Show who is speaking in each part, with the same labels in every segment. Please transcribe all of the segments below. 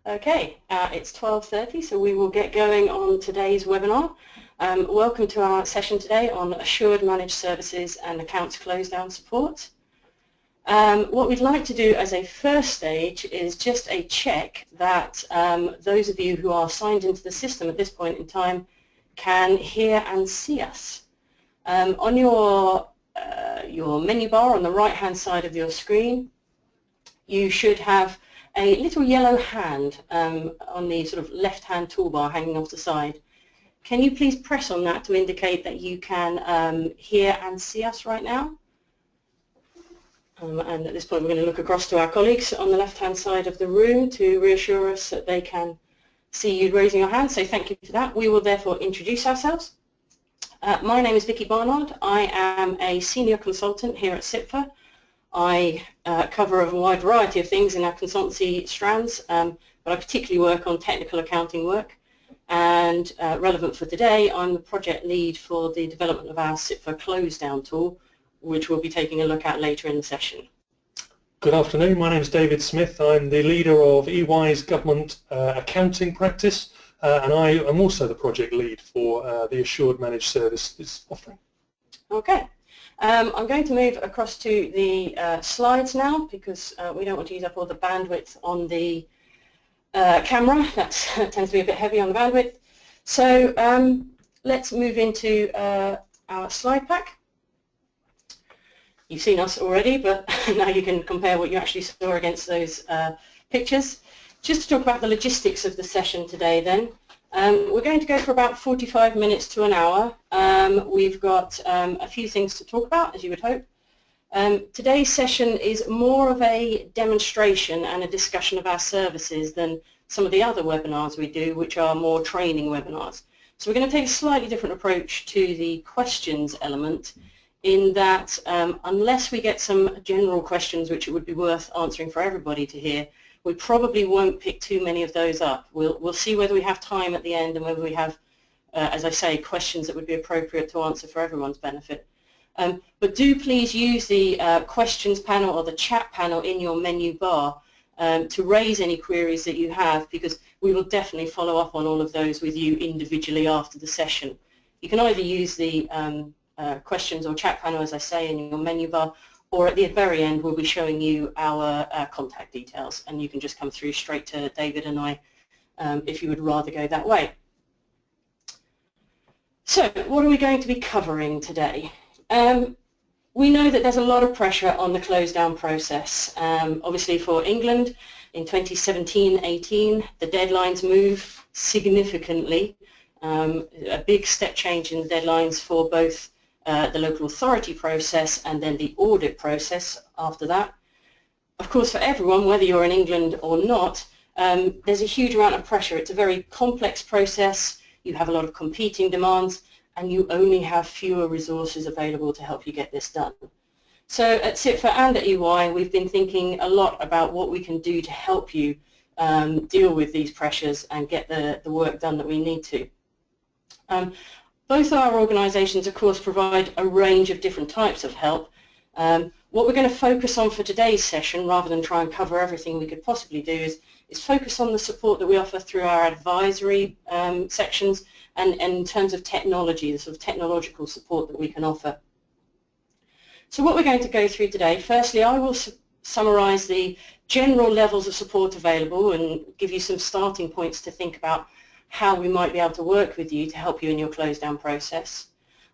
Speaker 1: Okay, it's 12:30, so we will get going on today's webinar. Welcome to our session today on Assured Managed Services and Accounts Closedown Support. What we'd like to do as a first stage is just a check that those of you who are signed into the system at this point in time can hear and see us. On your menu bar on the right-hand side of your screen, you should have a little yellow hand on the sort of left-hand toolbar hanging off the side. Can you please press on that to indicate that you can hear and see us right now? And at this point we're going to look across to our colleagues on the left-hand side of the room to reassure us that they can see you raising your hand, so thank you for that. We will therefore introduce ourselves. My name is Vicky Barnard. I am a senior consultant here at CIPFA. I cover a wide variety of things in our consultancy strands, but I particularly work on technical accounting work. And relevant for today, I'm the project lead for the development of our CIPFA Closedown tool, which we'll be taking a look at later in the session.
Speaker 2: Good afternoon, my name is David Smith. I'm the leader of EY's government accounting practice, and I am also the project lead for the Assured Managed Services offering.
Speaker 1: Okay. I'm going to move across to the slides now because we don't want to use up all the bandwidth on the camera. That tends to be a bit heavy on the bandwidth. So let's move into our slide pack. You've seen us already, but now you can compare what you actually saw against those pictures. Just to talk about the logistics of the session today then. We're going to go for about 45 minutes to an hour. We've got a few things to talk about, as you would hope. Today's session is more of a demonstration and a discussion of our services than some of the other webinars we do, which are more training webinars. So we're going to take a slightly different approach to the questions element in that unless we get some general questions which it would be worth answering for everybody to hear, we probably won't pick too many of those up. We'll see whether we have time at the end and whether we have, as I say, questions that would be appropriate to answer for everyone's benefit. But do please use the questions panel or the chat panel in your menu bar to raise any queries that you have, because we will definitely follow up on all of those with you individually after the session. You can either use the questions or chat panel, as I say, in your menu bar, or at the very end we'll be showing you our contact details, and you can just come through straight to David and I if you would rather go that way. So what are we going to be covering today? We know that there's a lot of pressure on the closedown process. Obviously for England in 2017-18 the deadlines move significantly, a big step change in the deadlines for both the local authority process and then the audit process after that. Of course, for everyone, whether you're in England or not, there's a huge amount of pressure. It's a very complex process. You have a lot of competing demands, and you only have fewer resources available to help you get this done. So at CIPFA and at EY, we've been thinking a lot about what we can do to help you deal with these pressures and get the work done that we need to. Both of our organisations, of course, provide a range of different types of help. What we're going to focus on for today's session, rather than try and cover everything we could possibly do, is focus on the support that we offer through our advisory sections and in terms of technology, the sort of technological support that we can offer. So what we're going to go through today, firstly, I will summarise the general levels of support available and give you some starting points to think about how we might be able to work with you to help you in your closedown process.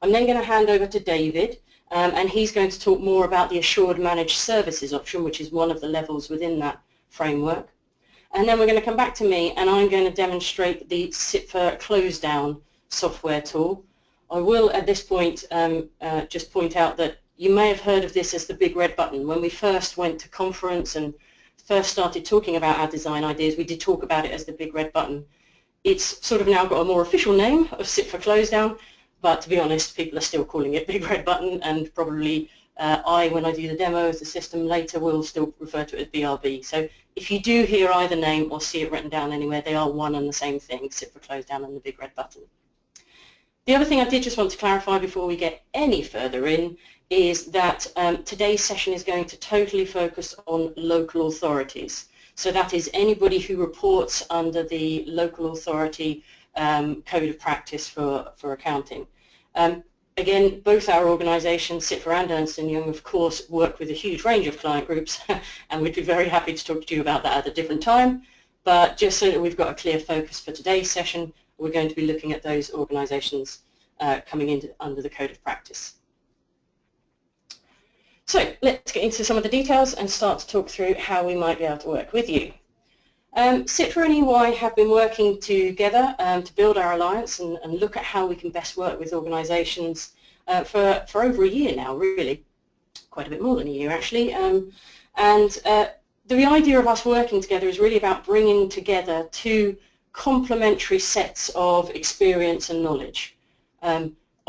Speaker 1: I'm then going to hand over to David, and he's going to talk more about the Assured Managed Services option, which is one of the levels within that framework. And then we're going to come back to me, and I'm going to demonstrate the CIPFA Closedown software tool. I will, at this point, just point out that you may have heard of this as the big red button. When we first went to conference and first started talking about our design ideas, we did talk about it as the big red button. It's sort of now got a more official name of CIPFA Closedown, but to be honest, people are still calling it Big Red Button, and probably when I do the demo of the system later, will still refer to it as BRB. So if you do hear either name or see it written down anywhere, they are one and the same thing, CIPFA Closedown and the Big Red Button. The other thing I did just want to clarify before we get any further in is that today's session is going to totally focus on local authorities. So that is anybody who reports under the local authority code of practice for accounting. Again, both our organisations, CITFA and Ernst & Young, of course, work with a huge range of client groups, and we'd be very happy to talk to you about that at a different time. But just so that we've got a clear focus for today's session, we're going to be looking at those organisations coming in under the code of practice. So let's get into some of the details and start to talk through how we might be able to work with you. CITFA and EY have been working together to build our alliance and look at how we can best work with organisations for over a year now, really, quite a bit more than a year actually. The idea of us working together is really about bringing together two complementary sets of experience and knowledge.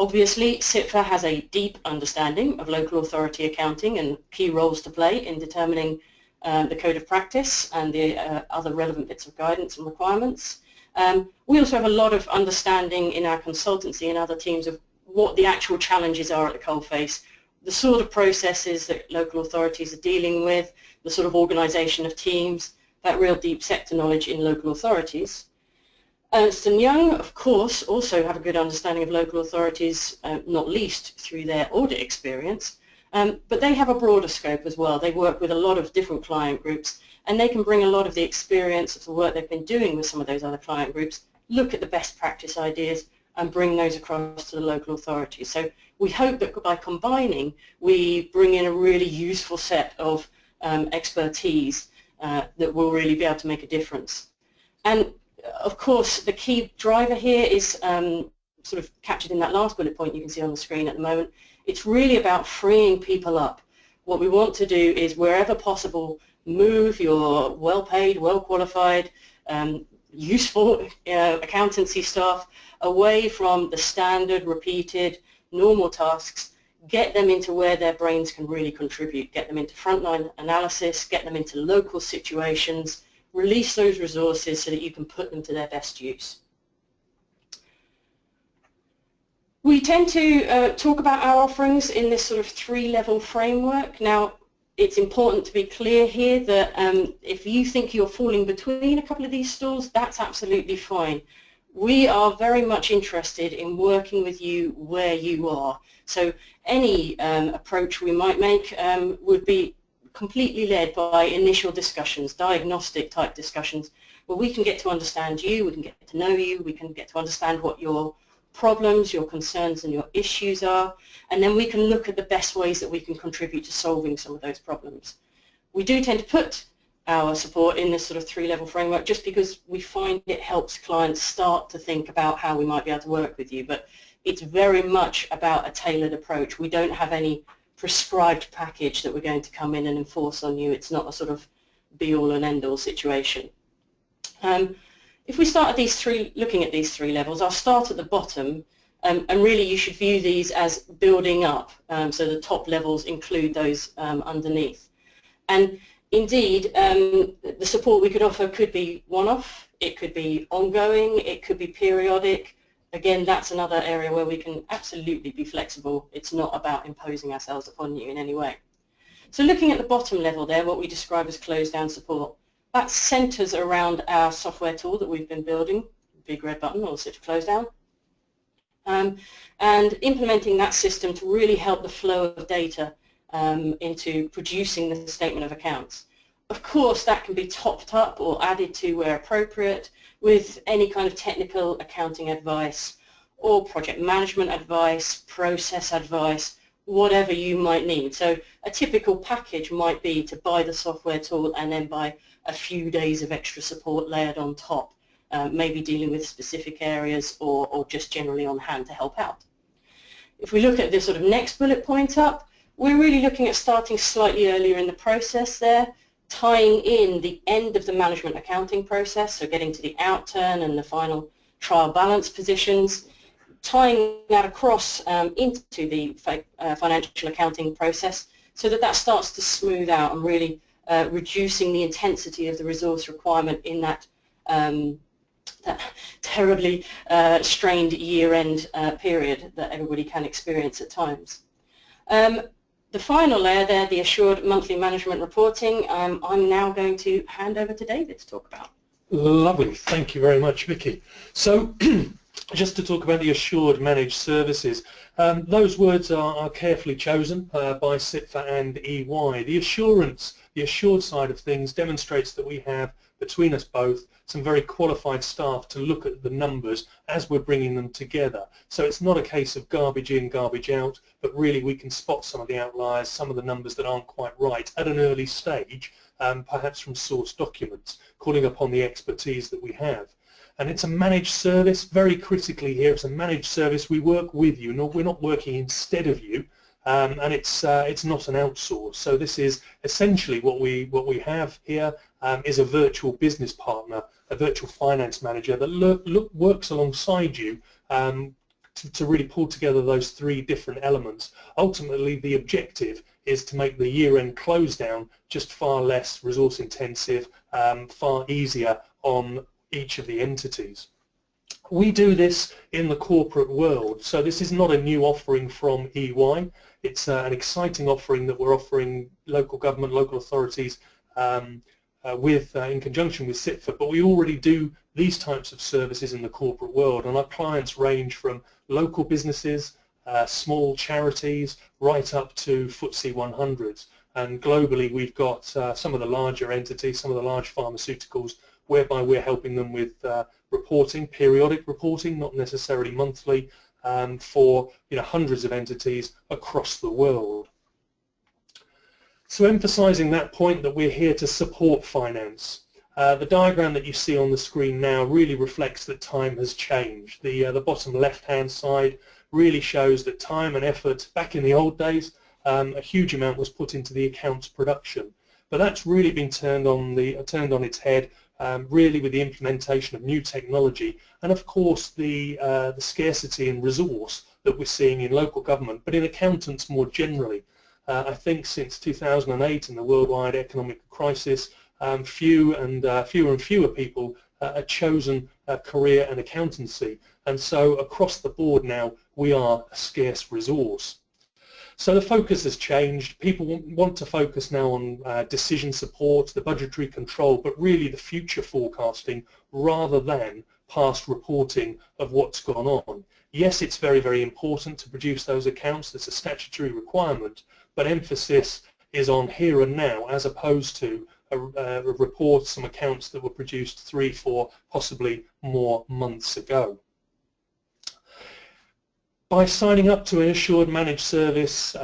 Speaker 1: Obviously, CITFA has a deep understanding of local authority accounting and key roles to play in determining the code of practice and the other relevant bits of guidance and requirements. We also have a lot of understanding in our consultancy and other teams of what the actual challenges are at the coalface, the sort of processes that local authorities are dealing with, the sort of organisation of teams, that real deep sector knowledge in local authorities. Ernst & Young, of course, also have a good understanding of local authorities, not least through their audit experience. But they have a broader scope as well. They work with a lot of different client groups, and they can bring a lot of the experience of the work they've been doing with some of those other client groups, look at the best practice ideas, and bring those across to the local authorities. So we hope that by combining, we bring in a really useful set of expertise that will really be able to make a difference. And of course, the key driver here is sort of captured in that last bullet point you can see on the screen at the moment. It's really about freeing people up. What we want to do is, wherever possible, move your well-paid, well-qualified, useful accountancy staff away from the standard, repeated, normal tasks, get them into where their brains can really contribute, get them into frontline analysis, get them into local situations, release those resources so that you can put them to their best use. We tend to talk about our offerings in this sort of three-level framework. Now, it's important to be clear here that if you think you're falling between a couple of these stools, that's absolutely fine. We are very much interested in working with you where you are. So any approach we might make would be completely led by initial discussions, diagnostic type discussions, where we can get to understand you, we can get to know you, we can get to understand what your problems, your concerns and your issues are, and then we can look at the best ways that we can contribute to solving some of those problems. We do tend to put our support in this sort of three-level framework just because we find it helps clients start to think about how we might be able to work with you, but it's very much about a tailored approach. We don't have any prescribed package that we're going to come in and enforce on you. It's not a sort of be-all and end-all situation. If we start at looking at these three levels, I'll start at the bottom, and really you should view these as building up, so the top levels include those underneath. And indeed, the support we could offer could be one-off, it could be ongoing, it could be periodic. Again, that's another area where we can absolutely be flexible. It's not about imposing ourselves upon you in any way. So looking at the bottom level there, what we describe as close-down support, that centers around our software tool that we've been building, big red button or CITFA Closedown, and implementing that system to really help the flow of data into producing the statement of accounts. Of course, that can be topped up or added to where appropriate with any kind of technical accounting advice or project management advice, process advice, whatever you might need. So a typical package might be to buy the software tool and then buy a few days of extra support layered on top, maybe dealing with specific areas or just generally on hand to help out. If we look at this sort of next bullet point up, we're really looking at starting slightly earlier in the process there, tying in the end of the management accounting process, so getting to the outturn and the final trial balance positions, tying that across into the financial accounting process so that that starts to smooth out and really reducing the intensity of the resource requirement in that, that terribly strained year-end period that everybody can experience at times. the final layer there, the assured monthly management reporting, I'm now going to hand over to David to talk about.
Speaker 2: Lovely, thank you very much, Vicky. So just to talk about the assured managed services, those words are carefully chosen by CIPFA and EY. The assured side of things demonstrates that we have between us both some very qualified staff to look at the numbers as we're bringing them together. So it's not a case of garbage in, garbage out, but really we can spot some of the outliers, some of the numbers that aren't quite right at an early stage, perhaps from source documents, calling upon the expertise that we have. And it's a managed service, very critically here, it's a managed service. We work with you, we're not working instead of you, and it's not an outsource. So this is essentially what we have here is a virtual business partner, a virtual finance manager that works alongside you to really pull together those three different elements. Ultimately, the objective is to make the year-end close down just far less resource intensive, far easier on each of the entities. We do this in the corporate world, so this is not a new offering from EY. It's an exciting offering that we're offering local government, local authorities in conjunction with CIPFA, but we already do these types of services in the corporate world, and our clients range from local businesses, small charities, right up to FTSE 100s. And globally we've got some of the larger entities, some of the large pharmaceuticals, whereby we're helping them with reporting, periodic reporting, not necessarily monthly, for hundreds of entities across the world. So emphasizing that point that we're here to support finance. The diagram that you see on the screen now really reflects that time has changed. The bottom left-hand side really shows that time and effort back in the old days, a huge amount was put into the accounts production. But that's really been turned on its head, really with the implementation of new technology and of course the scarcity in resource that we're seeing in local government, but in accountants more generally. I think since 2008 and the worldwide economic crisis, fewer and fewer people are chosen a career in accountancy, and so across the board now we are a scarce resource. So the focus has changed. People want to focus now on decision support, the budgetary control, but really the future forecasting rather than past reporting of what's gone on. Yes, it's very, very important to produce those accounts. That's a statutory requirement, but emphasis is on here and now as opposed to a report, some accounts that were produced 3, 4, possibly more months ago. By signing up to an assured managed service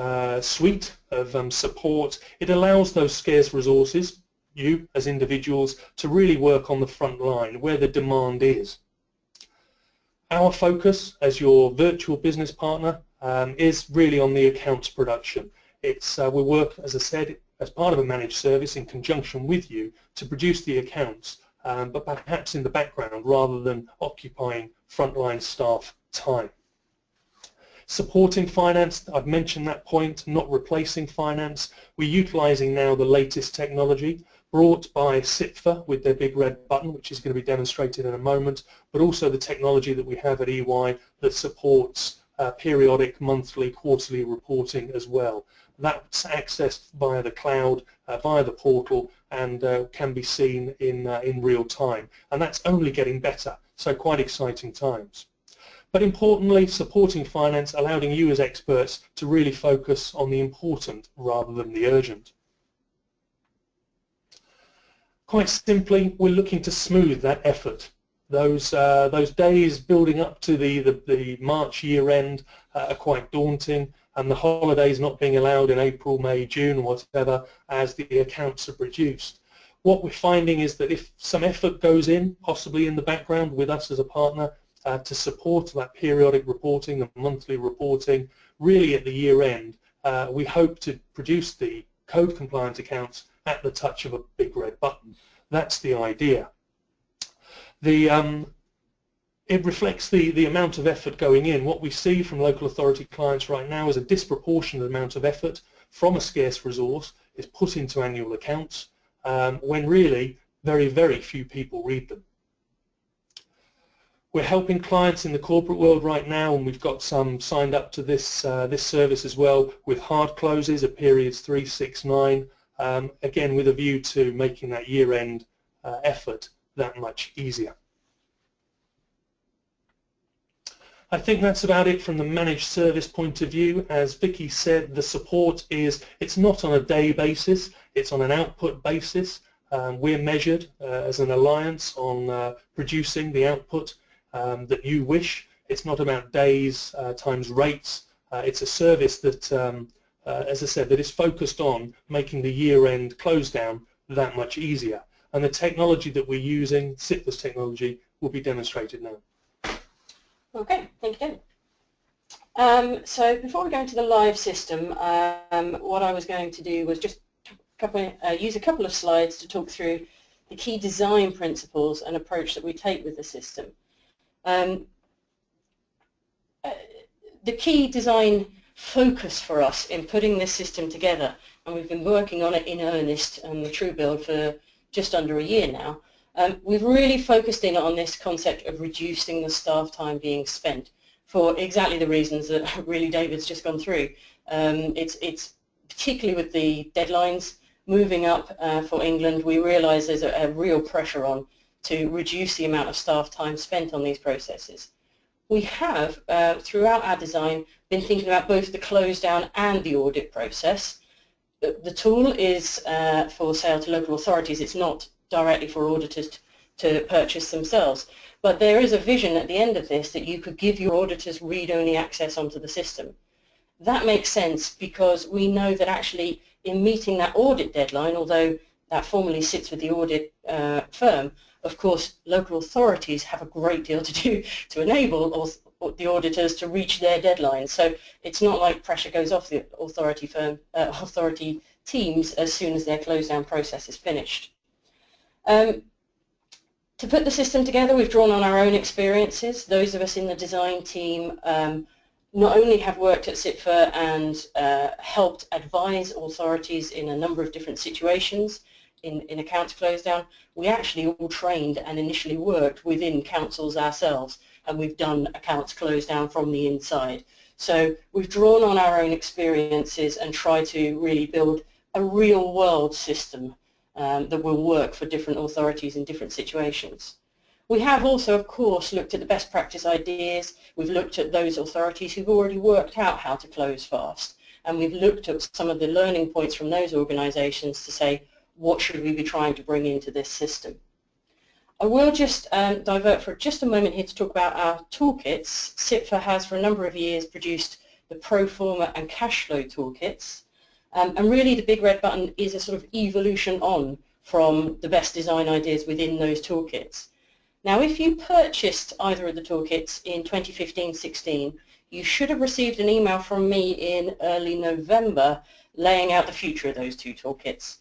Speaker 2: suite of support, it allows those scarce resources, you as individuals, to really work on the front line where the demand is. Our focus as your virtual business partner is really on the accounts production. We work, as I said, as part of a managed service in conjunction with you to produce the accounts, but perhaps in the background rather than occupying frontline staff time. Supporting finance, I've mentioned that point, not replacing finance. We're utilising now the latest technology brought by CIPFA with their big red button, which is going to be demonstrated in a moment, but also the technology that we have at EY that supports periodic, monthly, quarterly reporting as well. That's accessed via the cloud, via the portal, and can be seen in real time. And that's only getting better, so quite exciting times. But importantly, supporting finance, allowing you as experts to really focus on the important rather than the urgent. Quite simply, we're looking to smooth that effort. Those days building up to the March year end are quite daunting, and the holidays not being allowed in April, May, June, whatever, as the accounts are produced. What we're finding is that if some effort goes in, possibly in the background with us as a partner, to support that periodic reporting, the monthly reporting, really at the year end, we hope to produce the code compliant accounts at the touch of a big red button. That's the idea. It reflects the amount of effort going in. What we see from local authority clients right now is a disproportionate amount of effort from a scarce resource is put into annual accounts when really very, very few people read them. We're helping clients in the corporate world right now, and we've got some signed up to this this service as well with hard closes at periods 3, 6, 9, again with a view to making that year-end effort that much easier. I think that's about it from the managed service point of view. As Vicky said, the support it's not on a day basis, it's on an output basis. We're measured as an alliance on producing the output that you wish. It's not about days times rates. It's a service that, as I said, that is focused on making the year-end close down that much easier. And the technology that we're using, SITFA's technology, will be demonstrated now.
Speaker 1: Okay, thank you. So before we go into the live system, what I was going to do was just use a couple of slides to talk through the key design principles and approach that we take with the system. The key design focus for us in putting this system together, and we've been working on it in earnest on the true build for just under a year now, we've really focused in on this concept of reducing the staff time being spent for exactly the reasons that really David's just gone through. It's particularly with the deadlines moving up for England, we realise there's a real pressure on to reduce the amount of staff time spent on these processes. We have, throughout our design, been thinking about both the close down and the audit process. The tool is for sale to local authorities. It's not directly for auditors to purchase themselves. But there is a vision at the end of this that you could give your auditors read-only access onto the system. That makes sense because we know that actually in meeting that audit deadline, although that formally sits with the audit firm, of course local authorities have a great deal to do to enable the auditors to reach their deadlines. So it's not like pressure goes off the authority teams as soon as their close down process is finished. To put the system together, we've drawn on our own experiences. Those of us in the design team not only have worked at SITFA and helped advise authorities in a number of different situations in accounts close down, we actually all trained and initially worked within councils ourselves, and we've done accounts close down from the inside. So we've drawn on our own experiences and tried to really build a real world system that will work for different authorities in different situations. We have also, of course, looked at the best practice ideas. We've looked at those authorities who've already worked out how to close fast, and we've looked at some of the learning points from those organisations to say, what should we be trying to bring into this system? I will just divert for just a moment here to talk about our toolkits. SITFA has for a number of years produced the pro forma and cash flow toolkits. And really the big red button is a sort of evolution on from the best design ideas within those toolkits. Now if you purchased either of the toolkits in 2015-16, you should have received an email from me in early November laying out the future of those two toolkits.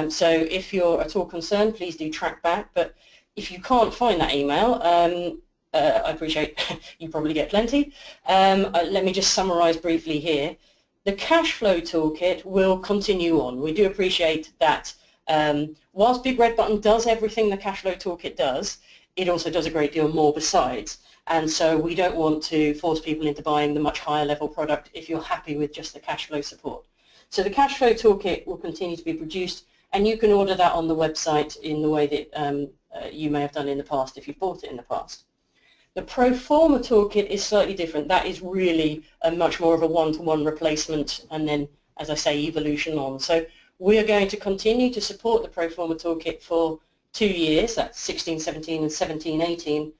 Speaker 1: So if you're at all concerned, please do track back, but if you can't find that email, I appreciate you probably get plenty. Let me just summarise briefly here. The cash flow toolkit will continue on. We do appreciate that whilst Big Red Button does everything the cash flow toolkit does, it also does a great deal more besides. And so we don't want to force people into buying the much higher level product if you're happy with just the cash flow support. So the cash flow toolkit will continue to be produced, and you can order that on the website in the way that you may have done in the past if you've bought it in the past. The pro forma toolkit is slightly different. That is really a much more of a one-to-one replacement and then, as I say, evolution on. So we are going to continue to support the pro forma toolkit for 2 years, that's 16-17 and 17-18,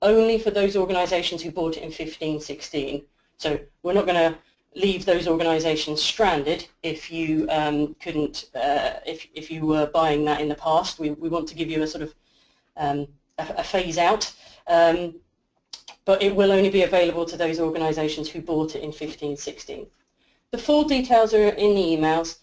Speaker 1: only for those organisations who bought it in 15-16. So we're not going to leave those organisations stranded if you couldn't, if you were buying that in the past. We want to give you a sort of a phase out. But it will only be available to those organisations who bought it in 15-16. The full details are in the emails.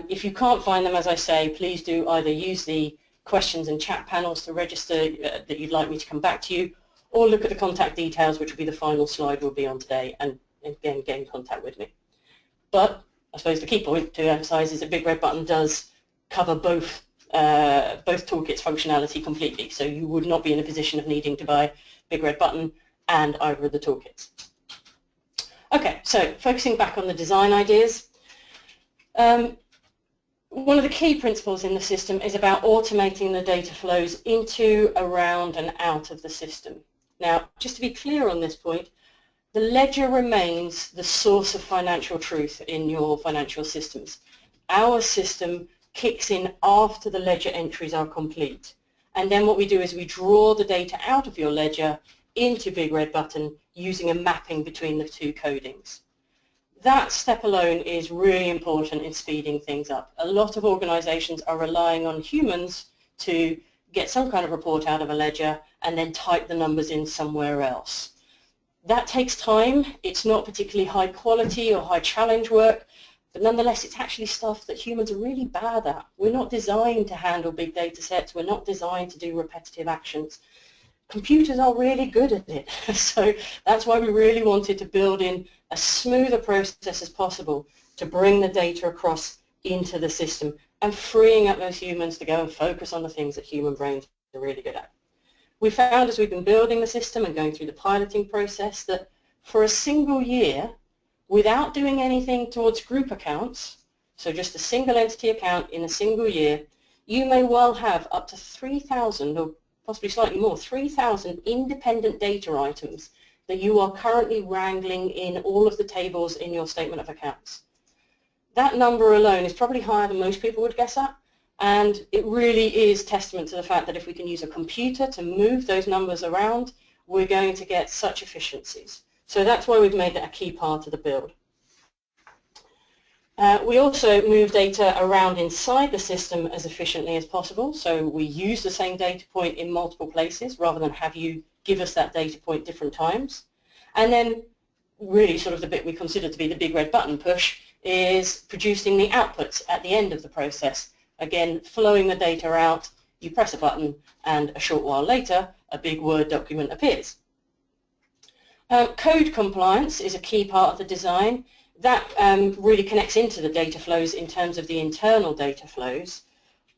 Speaker 1: If you can't find them, as I say, please do either use the questions and chat panels to register that you'd like me to come back to you, or look at the contact details, which will be the final slide we'll be on today, and again, get in contact with me. But I suppose the key point to emphasise is that Big Red Button does cover both both toolkits functionality completely. So you would not be in a position of needing to buy Big Red Button and either of the toolkits. Okay, so focusing back on the design ideas. One of the key principles in the system is about automating the data flows into, around and out of the system. Now, just to be clear on this point, the ledger remains the source of financial truth in your financial systems. Our system kicks in after the ledger entries are complete. And then what we do is we draw the data out of your ledger into Big Red Button using a mapping between the two codings. That step alone is really important in speeding things up. A lot of organizations are relying on humans to get some kind of report out of a ledger and then type the numbers in somewhere else. That takes time. It's not particularly high quality or high challenge work, but nonetheless it's actually stuff that humans are really bad at. We're not designed to handle big data sets. We're not designed to do repetitive actions. Computers are really good at it. So that's why we really wanted to build in as smooth a process as possible to bring the data across into the system and freeing up those humans to go and focus on the things that human brains are really good at. We found as we've been building the system and going through the piloting process that for a single year, without doing anything towards group accounts, so just a single entity account in a single year, you may well have up to 3,000 or possibly slightly more, 3,000 independent data items that you are currently wrangling in all of the tables in your statement of accounts. That number alone is probably higher than most people would guess at, and it really is testament to the fact that if we can use a computer to move those numbers around, we're going to get such efficiencies. So that's why we've made that a key part of the build. We also move data around inside the system as efficiently as possible, so we use the same data point in multiple places rather than have you give us that data point different times. And then really sort of the bit we consider to be the Big Red Button push is producing the outputs at the end of the process. Again, flowing the data out, you press a button and a short while later a big Word document appears. Code compliance is a key part of the design. That really connects into the data flows in terms of the internal data flows.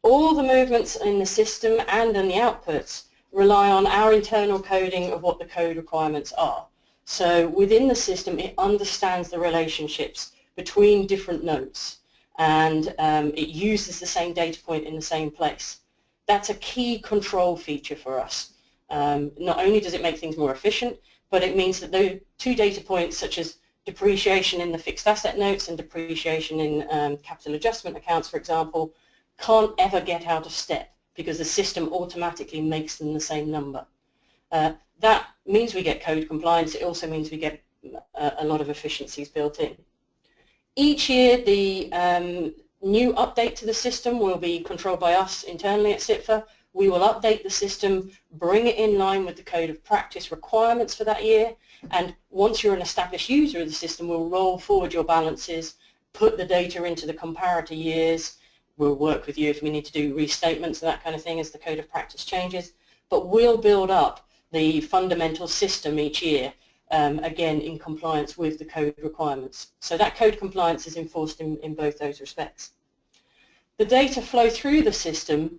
Speaker 1: All the movements in the system and in the outputs rely on our internal coding of what the code requirements are. So within the system, it understands the relationships between different nodes, and it uses the same data point in the same place. That's a key control feature for us. Not only does it make things more efficient, but it means that those two data points, such as depreciation in the fixed asset notes and depreciation in capital adjustment accounts, for example, can't ever get out of step because the system automatically makes them the same number. That means we get code compliance. It also means we get a lot of efficiencies built in. Each year, the new update to the system will be controlled by us internally at CITFA. We will update the system, bring it in line with the code of practice requirements for that year, and once you're an established user of the system, we'll roll forward your balances, put the data into the comparator years. We'll work with you if we need to do restatements and that kind of thing as the code of practice changes, but we'll build up the fundamental system each year, again in compliance with the code requirements. So that code compliance is enforced in both those respects. The data flow through the system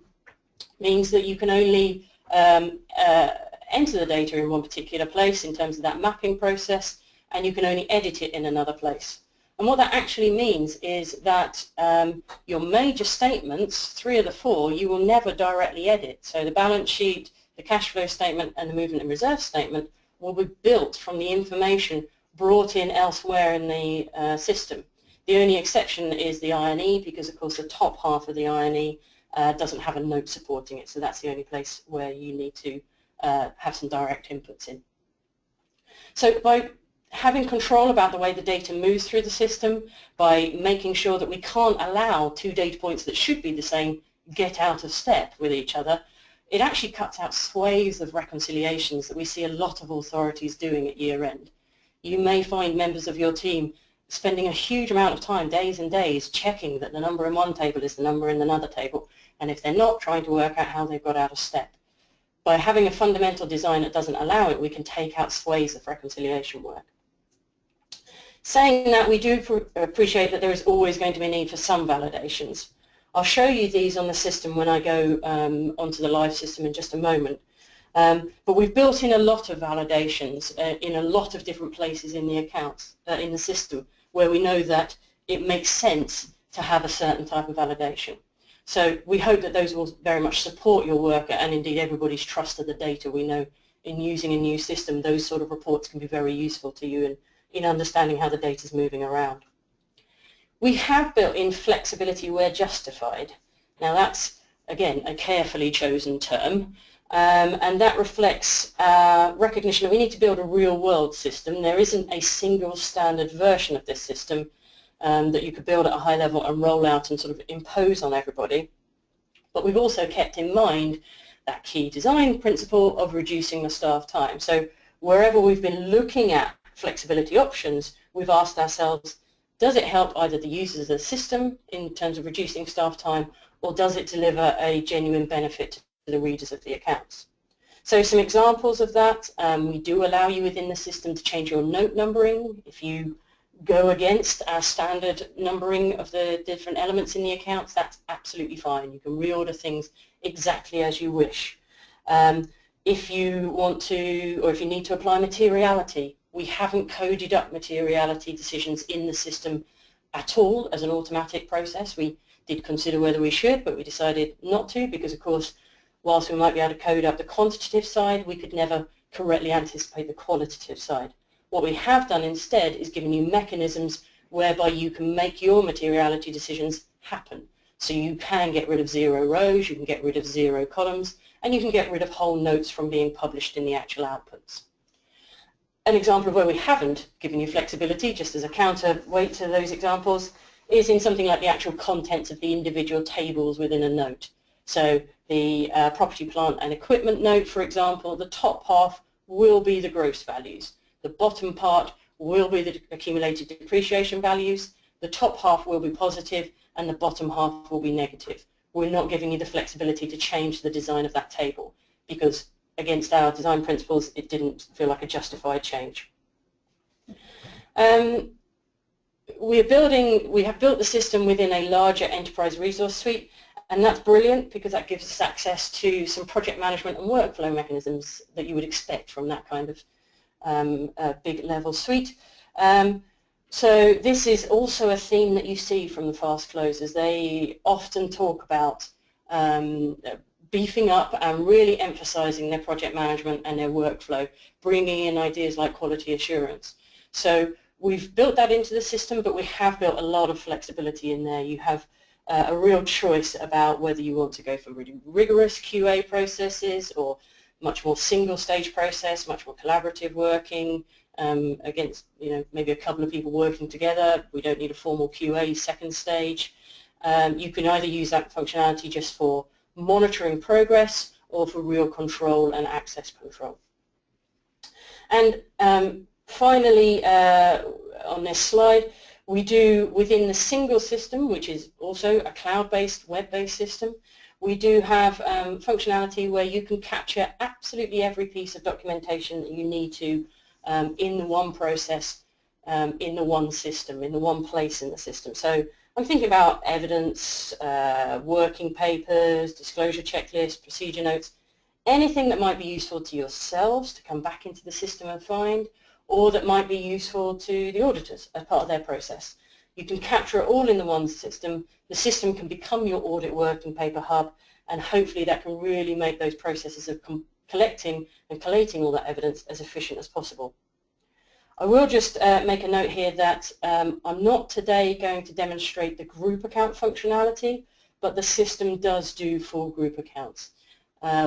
Speaker 1: means that you can only enter the data in one particular place in terms of that mapping process, and you can only edit it in another place. And what that actually means is that your major statements, 3 of the 4, you will never directly edit. So the balance sheet, the cash flow statement and the movement and reserve statement will be built from the information brought in elsewhere in the system. The only exception is the INE, because of course the top half of the INE doesn't have a note supporting it, so that's the only place where you need to have some direct inputs in. So by having control about the way the data moves through the system, by making sure that we can't allow 2 data points that should be the same get out of step with each other, it actually cuts out swathes of reconciliations that we see a lot of authorities doing at year end. You may find members of your team spending a huge amount of time, days and days, checking that the number in one table is the number in another table, and if they're not, trying to work out how they've got out of step. By having a fundamental design that doesn't allow it, we can take out swathes of reconciliation work. Saying that, we do appreciate that there is always going to be a need for some validations. I'll show you these on the system when I go onto the live system in just a moment. But we've built in a lot of validations in a lot of different places in the accounts, in the system, where we know that it makes sense to have a certain type of validation. So we hope that those will very much support your work and indeed everybody's trust of the data. We know in using a new system, those sort of reports can be very useful to you in understanding how the data is moving around. We have built in flexibility where justified. Now that's, again, a carefully chosen term, and that reflects recognition that we need to build a real-world system. There isn't a single standard version of this system that you could build at a high level and roll out and sort of impose on everybody. But we've also kept in mind that key design principle of reducing the staff time. So wherever we've been looking at flexibility options, we've asked ourselves, does it help either the users of the system in terms of reducing staff time, or does it deliver a genuine benefit to the readers of the accounts? So some examples of that, we do allow you within the system to change your note numbering. If you go against our standard numbering of the different elements in the accounts, that's absolutely fine. You can reorder things exactly as you wish. If you want to, or if you need to apply materiality, we haven't coded up materiality decisions in the system at all as an automatic process. We did consider whether we should, but we decided not to because, of course, whilst we might be able to code up the quantitative side, we could never correctly anticipate the qualitative side. What we have done instead is given you mechanisms whereby you can make your materiality decisions happen. So you can get rid of 0 rows, you can get rid of 0 columns, and you can get rid of whole notes from being published in the actual outputs. An example of where we haven't given you flexibility, just as a counterweight to those examples, is in something like the actual contents of the individual tables within a note. So the property, plant and equipment note, for example, the top half will be the gross values. The bottom part will be the accumulated depreciation values. The top half will be positive and the bottom half will be negative. We're not giving you the flexibility to change the design of that table because against our design principles, it didn't feel like a justified change. We have built the system within a larger enterprise resource suite, and that's brilliant because that gives us access to some project management and workflow mechanisms that you would expect from that kind of big level suite. So this is also a theme that you see from the fast closers. They often talk about beefing up and really emphasizing their project management and their workflow, bringing in ideas like quality assurance. So we've built that into the system, but we have built a lot of flexibility in there. You have a real choice about whether you want to go for really rigorous QA processes or much more single-stage process, much more collaborative working against, maybe a couple of people working together. We don't need a formal QA second stage. You can either use that functionality just for monitoring progress or for real control and access control. And finally, on this slide, we do, within the single system, which is also a cloud-based, web-based system, we do have functionality where you can capture absolutely every piece of documentation that you need to in the one process, in the one system, in the one place in the system. So I'm thinking about evidence, working papers, disclosure checklists, procedure notes, anything that might be useful to yourselves to come back into the system and find, or that might be useful to the auditors as part of their process. You can capture it all in the one system. The system can become your audit working paper hub, and hopefully that can really make those processes of collecting and collating all that evidence as efficient as possible. I will just make a note here that I'm not today going to demonstrate the group account functionality, but the system does do full group accounts.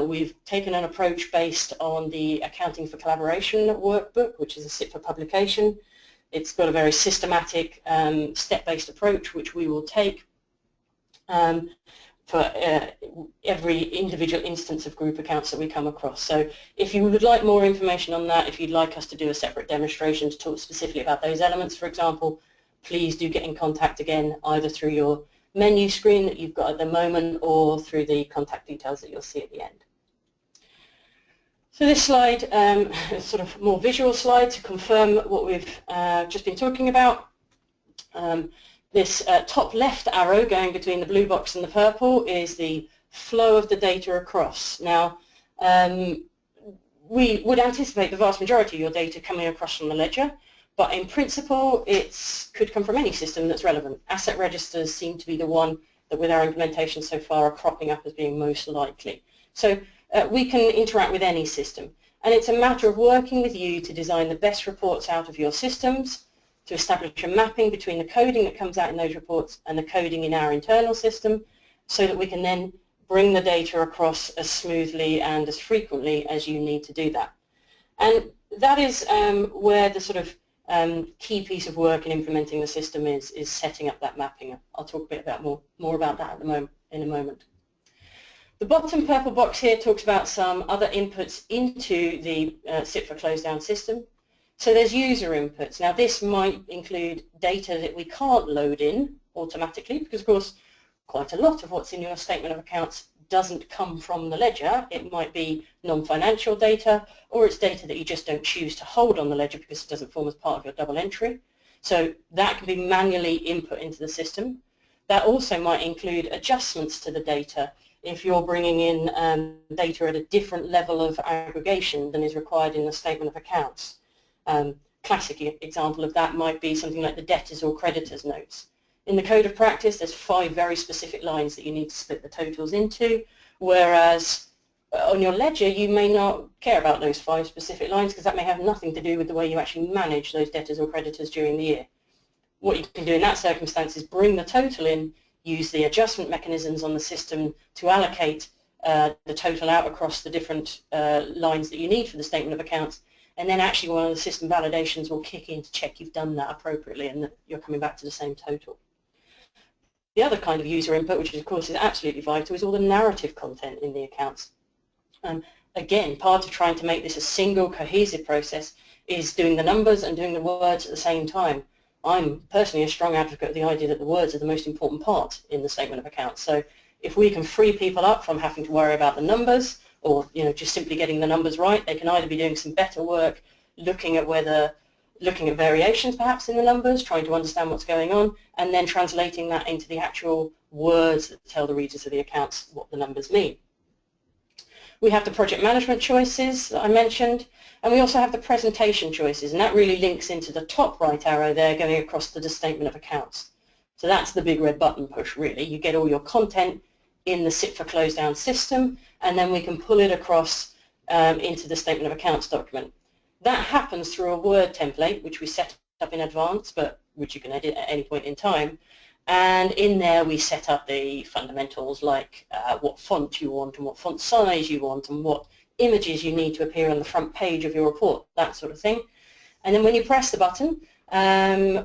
Speaker 1: We've taken an approach based on the Accounting for Collaboration workbook, which is a SIP for publication. It's got a very systematic step-based approach which we will take for every individual instance of group accounts that we come across. So if you would like more information on that, if you'd like us to do a separate demonstration to talk specifically about those elements, for example, please do get in contact again, either through your menu screen that you've got at the moment or through the contact details that you'll see at the end. So this slide is sort of more visual slide to confirm what we've just been talking about. This top left arrow going between the blue box and the purple is the flow of the data across. Now, we would anticipate the vast majority of your data coming across from the ledger, but in principle it could come from any system that's relevant. Asset registers seem to be the one that with our implementation so far are cropping up as being most likely. So we can interact with any system, and it's a matter of working with you to design the best reports out of your systems, to establish a mapping between the coding that comes out in those reports and the coding in our internal system, so that we can then bring the data across as smoothly and as frequently as you need to do that. And that is where the sort of key piece of work in implementing the system is setting up that mapping. I'll talk a bit about more about that in a moment. The bottom purple box here talks about some other inputs into the CITFA Closedown system. So there's user inputs. Now this might include data that we can't load in automatically, because of course quite a lot of what's in your statement of accounts doesn't come from the ledger. It might be non-financial data, or it's data that you just don't choose to hold on the ledger because it doesn't form as part of your double entry. So that can be manually input into the system. That also might include adjustments to the data if you're bringing in data at a different level of aggregation than is required in the statement of accounts. Classic example of that might be something like the debtors or creditors notes. In the code of practice, there's 5 very specific lines that you need to split the totals into, whereas on your ledger you may not care about those 5 specific lines because that may have nothing to do with the way you actually manage those debtors or creditors during the year. What you can do in that circumstance is bring the total in, use the adjustment mechanisms on the system to allocate the total out across the different lines that you need for the statement of accounts, and then actually one of the system validations will kick in to check you've done that appropriately and that you're coming back to the same total. The other kind of user input, which of course is absolutely vital, is all the narrative content in the accounts. Again, part of trying to make this a single cohesive process is doing the numbers and doing the words at the same time. I'm personally a strong advocate of the idea that the words are the most important part in the statement of accounts. So if we can free people up from having to worry about the numbers, or just simply getting the numbers right, they can either be doing some better work looking at variations perhaps in the numbers, trying to understand what's going on, and then translating that into the actual words that tell the readers of the accounts what the numbers mean. We have the project management choices that I mentioned, and we also have the presentation choices, and that really links into the top right arrow there going across to the statement of accounts. So that's the big red button push really. You get all your content in the CITFA Closedown system, and then we can pull it across into the statement of accounts document. That happens through a Word template, which we set up in advance, but which you can edit at any point in time. And in there we set up the fundamentals like what font you want and what font size you want and what images you need to appear on the front page of your report, that sort of thing. And then when you press the button,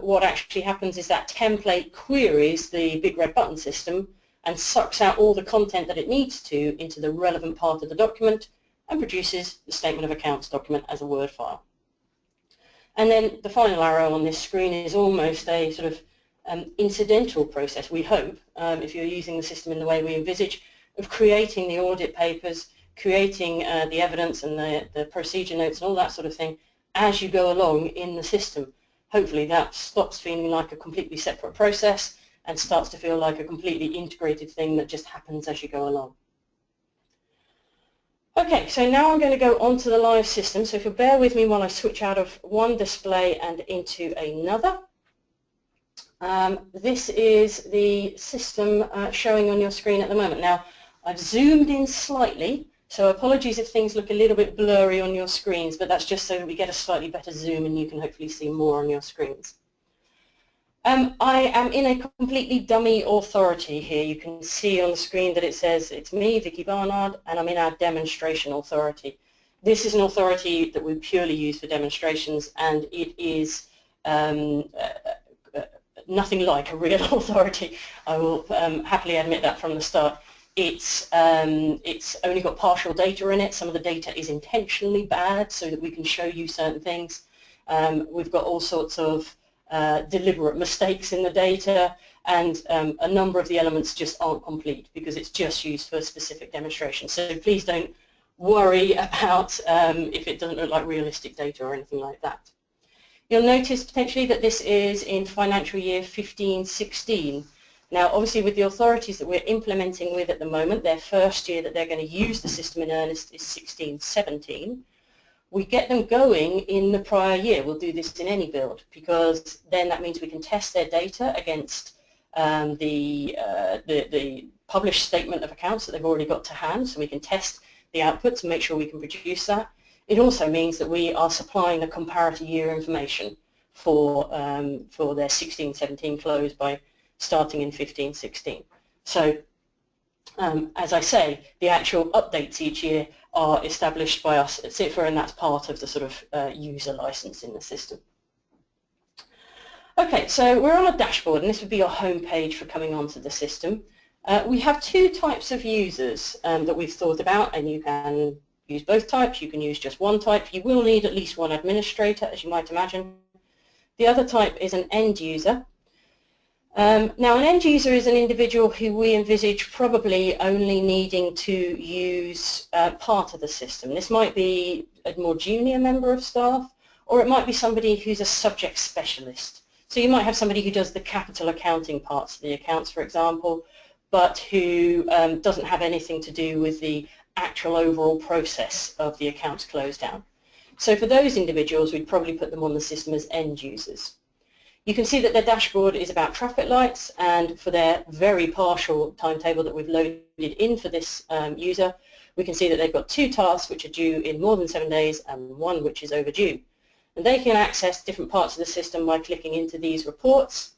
Speaker 1: what actually happens is that template queries the big red button system and sucks out all the content that it needs to into the relevant part of the document and produces the statement of accounts document as a Word file. And then the final arrow on this screen is almost a sort of incidental process, we hope, if you're using the system in the way we envisage, of creating the audit papers, creating the evidence and the procedure notes and all that sort of thing as you go along in the system. Hopefully that stops feeling like a completely separate process and starts to feel like a completely integrated thing that just happens as you go along. Okay, so now I'm going to go onto the live system, so if you'll bear with me while I switch out of one display and into another. This is the system showing on your screen at the moment. Now, I've zoomed in slightly, so apologies if things look a little bit blurry on your screens, but that's just so that we get a slightly better zoom and you can hopefully see more on your screens. I am in a completely dummy authority here. You can see on the screen that it says it's me, Vicky Barnard, and I'm in our demonstration authority. This is an authority that we purely use for demonstrations, and it is nothing like a real authority. I will happily admit that from the start. It's only got partial data in it. Some of the data is intentionally bad so that we can show you certain things. We've got all sorts of deliberate mistakes in the data, and a number of the elements just aren't complete because it's just used for a specific demonstration. So please don't worry about if it doesn't look like realistic data or anything like that. You'll notice potentially that this is in financial year 15-16. Now, obviously, with the authorities that we're implementing with at the moment, their first year that they're going to use the system in earnest is 16-17. We get them going in the prior year. We'll do this in any build, because then that means we can test their data against the published statement of accounts that they've already got to hand, so we can test the outputs and make sure we can produce that. It also means that we are supplying the comparative year information for their 16-17 close by starting in 15-16. So as I say, the actual updates each year are established by us at CITFA, and that's part of the sort of user license in the system. Okay, so we're on a dashboard, and this would be your home page for coming onto the system. We have two types of users that we've thought about, and you can use both types. You can use just one type. You will need at least one administrator, as you might imagine. The other type is an end user. Now, an end user is an individual who we envisage probably only needing to use part of the system. This might be a more junior member of staff, or it might be somebody who's a subject specialist. So you might have somebody who does the capital accounting parts of the accounts, for example, but who doesn't have anything to do with the actual overall process of the accounts close down. So for those individuals, we'd probably put them on the system as end users. You can see that their dashboard is about traffic lights, and for their very partial timetable that we've loaded in for this user, we can see that they've got two tasks which are due in more than 7 days and one which is overdue. And they can access different parts of the system by clicking into these reports,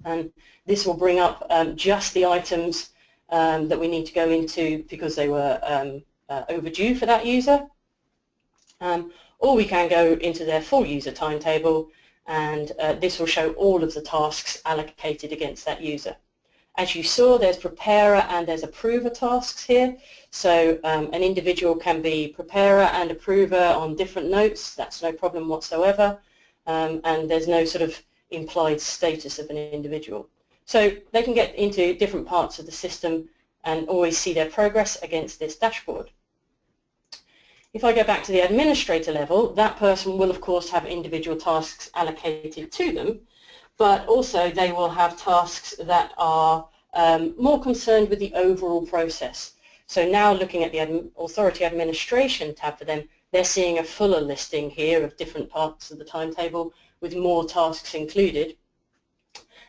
Speaker 1: and this will bring up just the items that we need to go into because they were overdue for that user. Or we can go into their full user timetable, and this will show all of the tasks allocated against that user. As you saw, there's preparer and there's approver tasks here. So an individual can be preparer and approver on different notes. That's no problem whatsoever. And there's no sort of implied status of an individual. So they can get into different parts of the system and always see their progress against this dashboard. If I go back to the administrator level, that person will of course have individual tasks allocated to them, but also they will have tasks that are more concerned with the overall process. So now looking at the Authority Administration tab for them, they're seeing a fuller listing here of different parts of the timetable with more tasks included.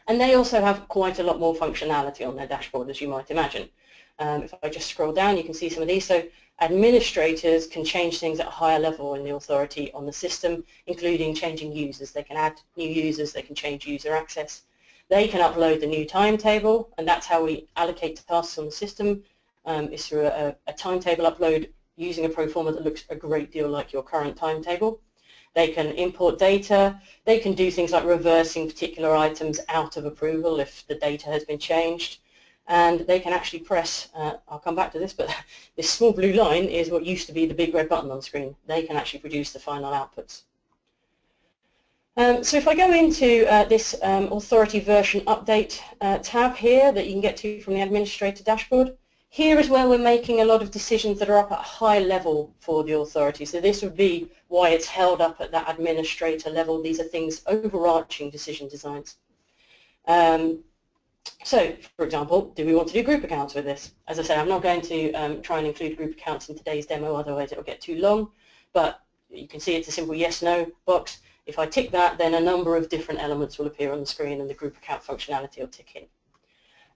Speaker 1: And they also have quite a lot more functionality on their dashboard, as you might imagine. If I just scroll down, you can see some of these. So administrators can change things at a higher level in the authority on the system, including changing users. They can add new users, they can change user access. They can upload the new timetable, and that's how we allocate tasks on the system, is through a timetable upload using a pro forma that looks a great deal like your current timetable. They can import data. They can do things like reversing particular items out of approval if the data has been changed. And they can actually press, I'll come back to this, but this small blue line is what used to be the big red button on the screen. They can actually produce the final outputs. So if I go into this Authority Version Update tab here that you can get to from the Administrator dashboard, here is where we're making a lot of decisions that are up at a high level for the authority. So this would be why it's held up at that administrator level. These are things, overarching decision designs. So, for example, do we want to do group accounts with this? As I say, I'm not going to try and include group accounts in today's demo, otherwise it will get too long. But you can see it's a simple yes-no box. If I tick that, then a number of different elements will appear on the screen and the group account functionality will tick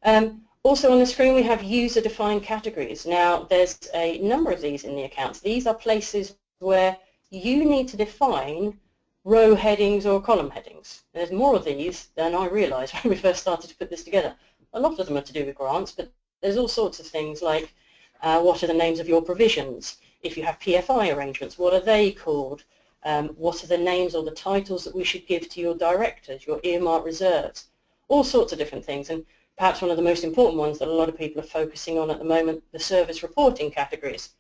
Speaker 1: in. Also on the screen we have user-defined categories. Now there's a number of these in the accounts. These are places where you need to define row headings or column headings. There's more of these than I realised when we first started to put this together. A lot of them are to do with grants, but there's all sorts of things like what are the names of your provisions? If you have PFI arrangements, what are they called? What are the names or the titles that we should give to your directors, your earmark reserves? All sorts of different things. And perhaps one of the most important ones that a lot of people are focusing on at the moment, the service reporting categories.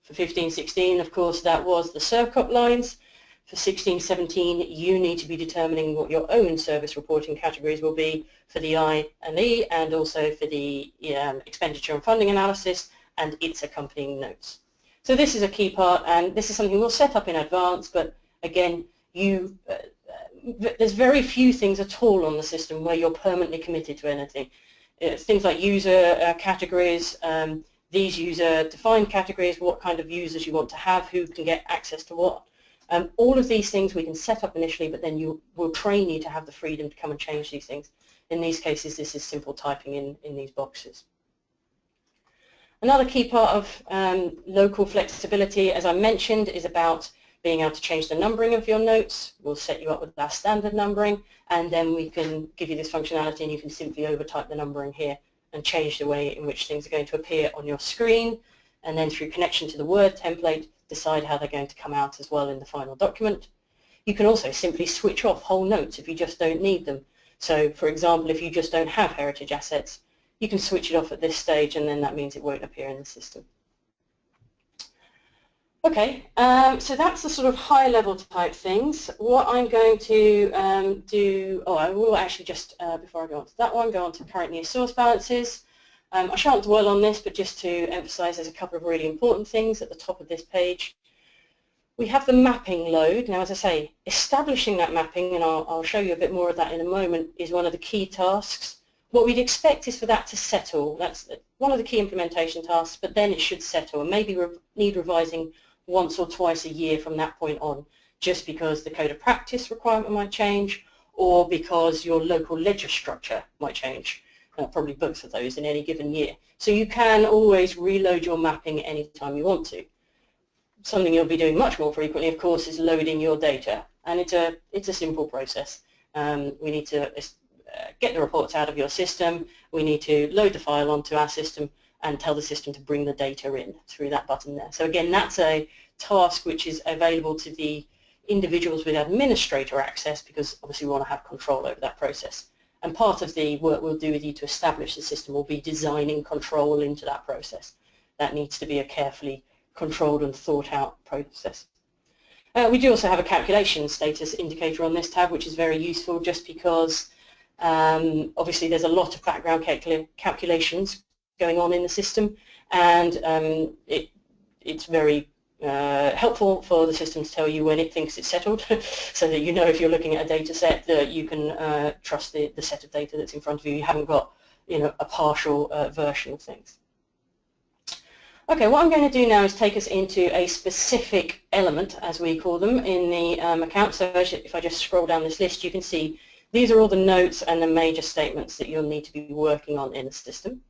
Speaker 1: For 15-16, of course, that was the SERCOP lines. For 16-17, you need to be determining what your own service reporting categories will be for the I&E and also for the expenditure and funding analysis and its accompanying notes. So this is a key part, and this is something we'll set up in advance, but again, you there's very few things at all on the system where you're permanently committed to anything. It's things like user categories, these user-defined categories, what kind of users you want to have, who can get access to what. All of these things we can set up initially, but then we'll train you to have the freedom to come and change these things. In these cases, this is simple typing in these boxes. Another key part of local flexibility, as I mentioned, is about being able to change the numbering of your notes. We'll set you up with our standard numbering, and then we can give you this functionality, and you can simply overtype the numbering here and change the way in which things are going to appear on your screen, and then through connection to the Word template, decide how they're going to come out as well in the final document. You can also simply switch off whole notes if you just don't need them. So, for example, if you just don't have heritage assets, you can switch it off at this stage, and then that means it won't appear in the system. Okay, so that's the sort of high-level type things. What I'm going to I will actually just, before I go on to that one, go on to current year source balances. I shan't dwell on this, but just to emphasize there's a couple of really important things at the top of this page. We have the mapping load. Now, as I say, establishing that mapping, and I'll show you a bit more of that in a moment, is one of the key tasks. What we'd expect is for that to settle. That's one of the key implementation tasks, but then it should settle and maybe need revising once or twice a year from that point on, just because the code of practice requirement might change, or because your local ledger structure might change, probably both of those in any given year. So you can always reload your mapping anytime you want to. Something you'll be doing much more frequently, of course, is loading your data, and it's a simple process. We need to get the reports out of your system, we need to load the file onto our system, and tell the system to bring the data in through that button there. So again, that's a task which is available to the individuals with administrator access, because obviously we want to have control over that process. And part of the work we'll do with you to establish the system will be designing control into that process. That needs to be a carefully controlled and thought out process. We do also have a calculation status indicator on this tab, which is very useful just because obviously there's a lot of background calculations going on in the system, and it's very helpful for the system to tell you when it thinks it's settled, so that you know if you're looking at a data set that you can trust the set of data that's in front of you. You haven't got a partial version of things. Okay, what I'm going to do now is take us into a specific element, as we call them, in the account. So if I just scroll down this list, you can see these are all the notes and the major statements that you'll need to be working on in the system.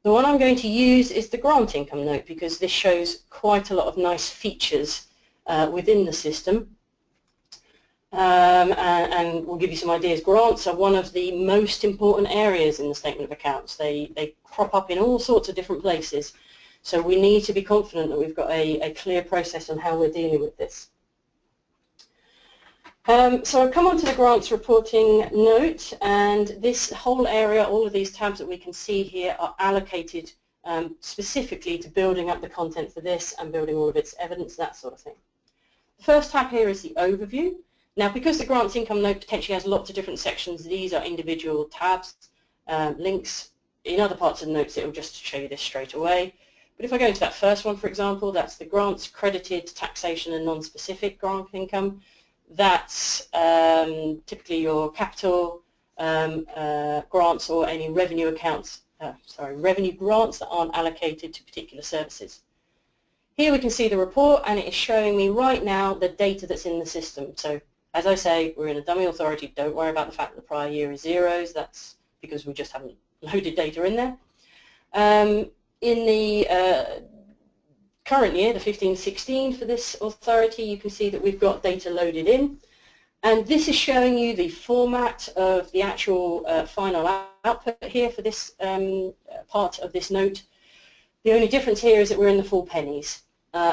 Speaker 1: The one I'm going to use is the grant income note, because this shows quite a lot of nice features within the system, and we'll give you some ideas. Grants are one of the most important areas in the statement of accounts. They crop up in all sorts of different places, so we need to be confident that we've got a clear process on how we're dealing with this. So I'll come on to the grants reporting note, and this whole area, all of these tabs that we can see here, are allocated specifically to building up the content for this and building all of its evidence, that sort of thing. The first tab here is the overview. Now, because the grants income note potentially has lots of different sections, these are individual tabs, links. In other parts of the notes, it will just show you this straight away. But if I go into that first one, for example, that's the grants, credited, taxation, and non-specific grant income. That's typically your capital grants or any revenue accounts, revenue grants that aren't allocated to particular services. Here we can see the report, and it is showing me right now the data that's in the system. So as I say, we're in a dummy authority. Don't worry about the fact that the prior year is zeros. That's because we just haven't loaded data in there. In the current year, the 15-16 for this authority, you can see that we've got data loaded in, and this is showing you the format of the actual final output here for this part of this note. The only difference here is that we're in the full pennies,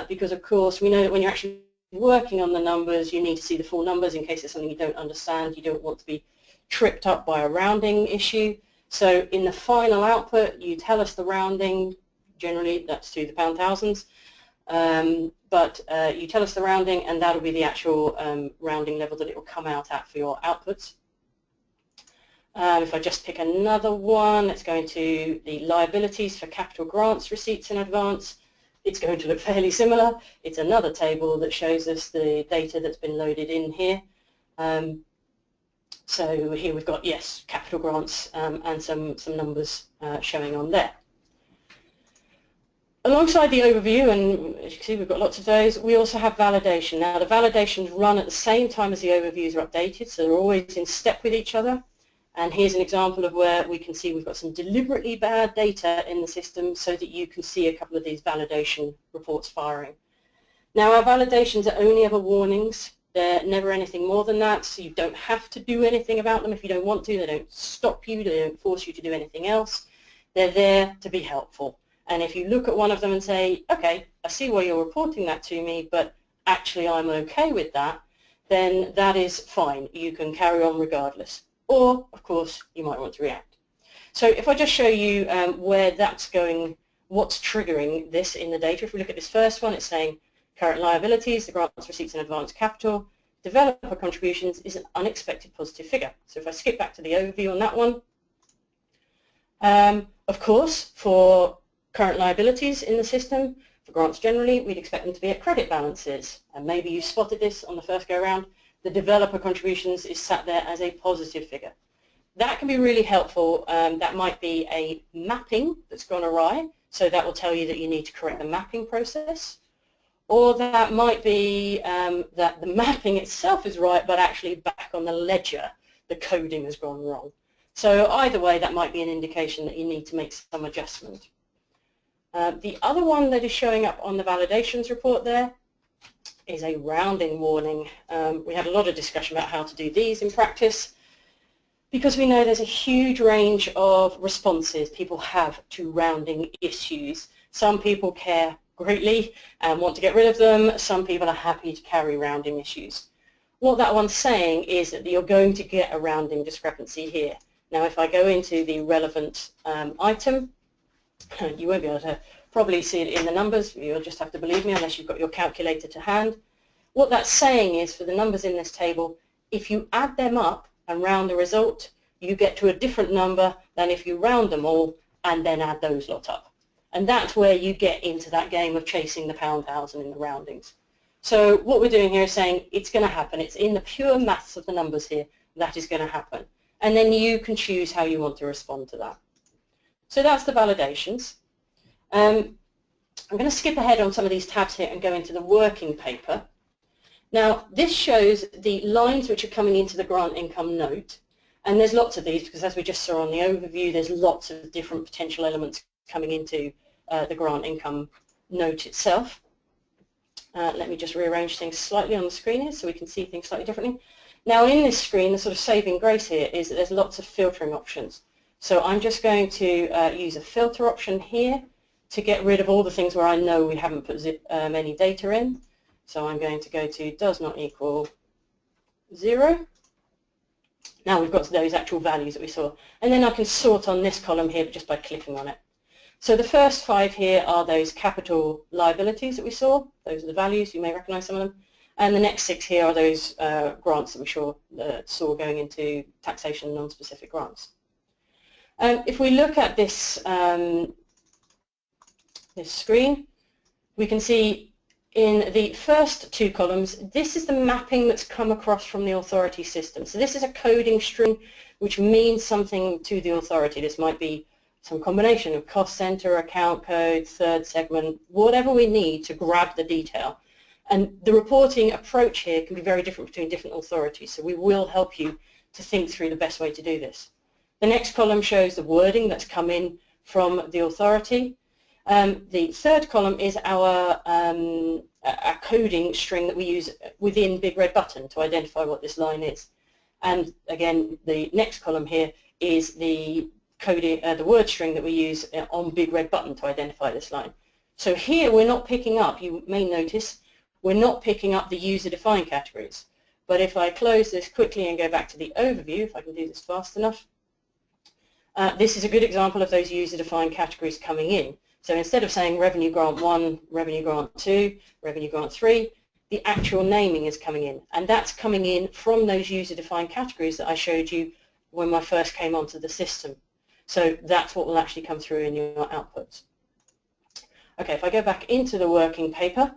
Speaker 1: because of course we know that when you're actually working on the numbers, you need to see the full numbers in case it's something you don't understand. You don't want to be tripped up by a rounding issue. So in the final output, you tell us the rounding. Generally that's to the pound thousands. But you tell us the rounding, and that'll be the actual rounding level that it will come out at for your outputs. If I just pick another one, let's go into the liabilities for capital grants receipts in advance. It's going to look fairly similar. It's another table that shows us the data that's been loaded in here. So here we've got, yes, capital grants and some numbers showing on there. Alongside the overview, and as you can see we've got lots of those, we also have validation. Now the validations run at the same time as the overviews are updated, so they're always in step with each other. And here's an example of where we can see we've got some deliberately bad data in the system so that you can see a couple of these validation reports firing. Now our validations are only ever warnings. They're never anything more than that, so you don't have to do anything about them if you don't want to. They don't stop you, they don't force you to do anything else. They're there to be helpful. And if you look at one of them and say, okay, I see why you're reporting that to me, but actually I'm okay with that, then that is fine. You can carry on regardless. Or, of course, you might want to react. So if I just show you where that's going, what's triggering this in the data. If we look at this first one, it's saying current liabilities, the grants, receipts and advance capital, developer contributions is an unexpected positive figure. So if I skip back to the overview on that one, of course, for current liabilities in the system, for grants generally, we'd expect them to be at credit balances. And maybe you spotted this on the first go around. The developer contributions is sat there as a positive figure. That can be really helpful. That might be a mapping that's gone awry, so that will tell you that you need to correct the mapping process. Or that might be that the mapping itself is right, but actually back on the ledger, the coding has gone wrong. So either way, that might be an indication that you need to make some adjustment. The other one that is showing up on the validations report there is a rounding warning. We had a lot of discussion about how to do these in practice because we know there's a huge range of responses people have to rounding issues. Some people care greatly and want to get rid of them. Some people are happy to carry rounding issues. What that one's saying is that you're going to get a rounding discrepancy here. Now if I go into the relevant item, you won't be able to probably see it in the numbers. You'll just have to believe me unless you've got your calculator to hand. What that's saying is for the numbers in this table, if you add them up and round the result, you get to a different number than if you round them all and then add those lot up. And that's where you get into that game of chasing the pound thousand in the roundings. So what we're doing here is saying it's going to happen. It's in the pure maths of the numbers here that is going to happen. And then you can choose how you want to respond to that. So that's the validations. I'm going to skip ahead on some of these tabs here and go into the working paper. Now this shows the lines which are coming into the grant income note, and there's lots of these because as we just saw on the overview there's lots of different potential elements coming into the grant income note itself. Let me just rearrange things slightly on the screen here so we can see things slightly differently. Now in this screen the sort of saving grace here is that there's lots of filtering options. So I'm just going to use a filter option here to get rid of all the things where I know we haven't put any data in. So I'm going to go to does not equal 0. Now we've got those actual values that we saw. And then I can sort on this column here just by clicking on it. So the first 5 here are those capital liabilities that we saw. Those are the values. You may recognize some of them. And the next 6 here are those grants that we saw going into taxation and non-specific grants. If we look at this, this screen, we can see in the first 2 columns, this is the mapping that's come across from the authority system. So this is a coding string which means something to the authority. This might be some combination of cost center, account code, third segment, whatever we need to grab the detail. And the reporting approach here can be very different between different authorities, so we will help you to think through the best way to do this. The next column shows the wording that's come in from the authority. The third column is our coding string that we use within Big Red Button to identify what this line is. And again, the next column here is the coding, the word string that we use on Big Red Button to identify this line. So here we're not picking up, you may notice, we're not picking up the user-defined categories. But if I close this quickly and go back to the overview, if I can do this fast enough, this is a good example of those user-defined categories coming in. So instead of saying revenue grant 1, revenue grant 2, revenue grant 3, the actual naming is coming in. And that's coming in from those user-defined categories that I showed you when I first came onto the system. So that's what will actually come through in your outputs. Okay, if I go back into the working paper,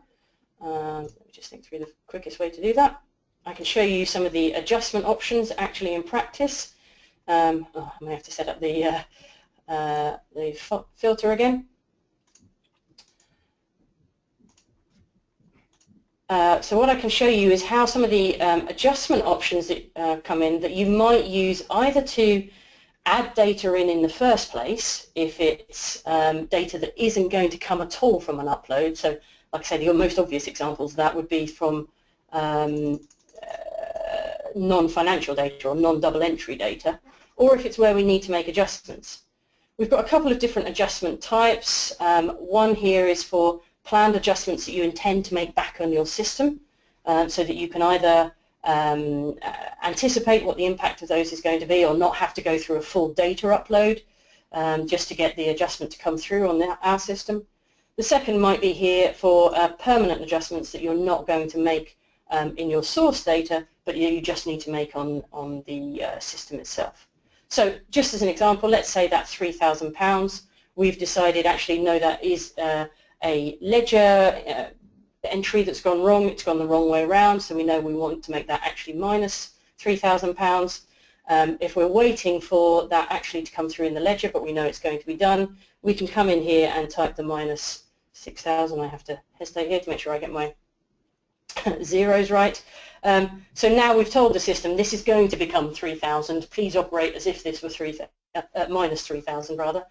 Speaker 1: let me just think through the quickest way to do that. I can show you some of the adjustment options actually in practice. I may have to set up the filter again. So what I can show you is how some of the adjustment options that come in that you might use either to add data in the first place if it's data that isn't going to come at all from an upload. So like I said, your most obvious examples, that would be from non-financial data or non-double entry data, or if it's where we need to make adjustments. We've got a couple of different adjustment types. One here is for planned adjustments that you intend to make back on your system, so that you can either anticipate what the impact of those is going to be or not have to go through a full data upload just to get the adjustment to come through on our system. The second might be here for permanent adjustments that you're not going to make in your source data, but you just need to make on the system itself. So just as an example, let's say that £3,000, we've decided actually no, that is a ledger entry that's gone wrong, it's gone the wrong way around, so we know we want to make that actually minus £3,000. If we're waiting for that actually to come through in the ledger, but we know it's going to be done, we can come in here and type the minus 6,000. I have to hesitate here to make sure I get my zeros right. So now we've told the system this is going to become 3,000. Please operate as if this were minus 3,000 rather,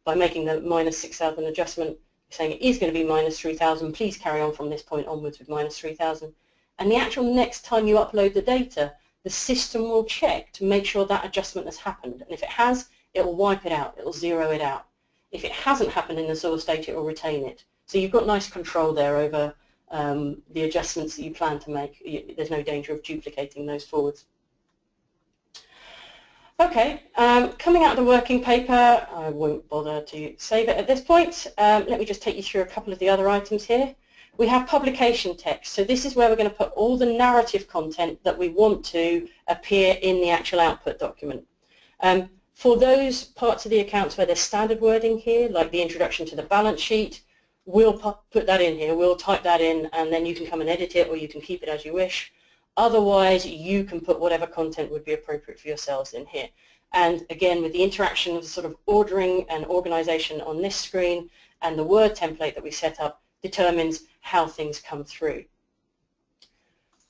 Speaker 1: by making the minus 6,000 adjustment, saying it is going to be minus 3,000. Please carry on from this point onwards with minus 3,000. And the actual next time you upload the data, the system will check to make sure that adjustment has happened. And if it has, it will wipe it out. It will zero it out. If it hasn't happened in the source data, it will retain it. So you've got nice control there over the adjustments that you plan to make. There's no danger of duplicating those forwards. Okay, coming out of the working paper, I won't bother to save it at this point. Let me just take you through a couple of the other items here. We have publication text. So this is where we're going to put all the narrative content that we want to appear in the actual output document. For those parts of the accounts where there's standard wording here, like the introduction to the balance sheet, we'll put that in here, we'll type that in, and then you can come and edit it, or you can keep it as you wish. Otherwise, you can put whatever content would be appropriate for yourselves in here. And again, with the interaction of the sort of ordering and organization on this screen, and the Word template that we set up determines how things come through.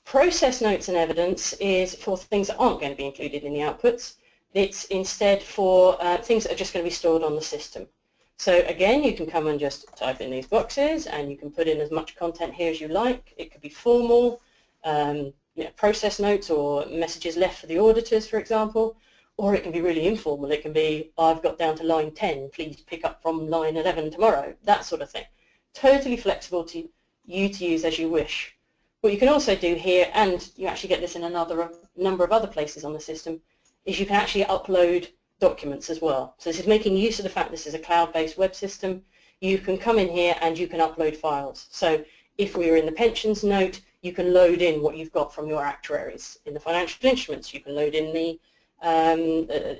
Speaker 1: Process notes and evidence is for things that aren't going to be included in the outputs. It's instead for things that are just going to be stored on the system. So again, you can come and just type in these boxes, and you can put in as much content here as you like. It could be formal, process notes or messages left for the auditors, for example, or it can be really informal. It can be, I've got down to line 10, please pick up from line 11 tomorrow, that sort of thing. Totally flexible to you to use as you wish. What you can also do here, and you actually get this in a number of other places on the system, is you can actually upload documents as well. So this is making use of the fact this is a cloud-based web system. You can come in here and you can upload files. So if we are in the pensions note, you can load in what you've got from your actuaries. In the financial instruments, you can load in